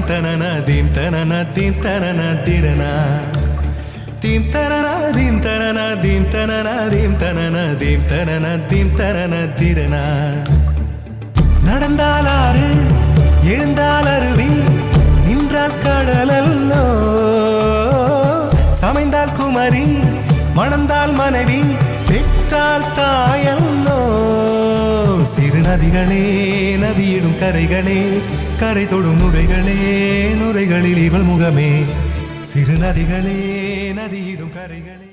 தனனா தீம் தனனா தீம் தனனா திரனா தீம் தனனா தீம் தனனா தீம் தனனா தீம் தனனா தீம் தனனா தீம் தனனா திரனா நடந்தால் ஆறு எழுந்தால் அருவி நின்றால் கடலல்லோ சமைந்தால் குமரி மணந்தால் மனைவி பெற்றால் தாயல்லோ சிறு நதிகளே நதியிடும் கரைகளே கரை தொடும் நுரைகளே நுரைகளில் இவள் முகமே சிறு நதிகளே நதியிடும் கரைகளே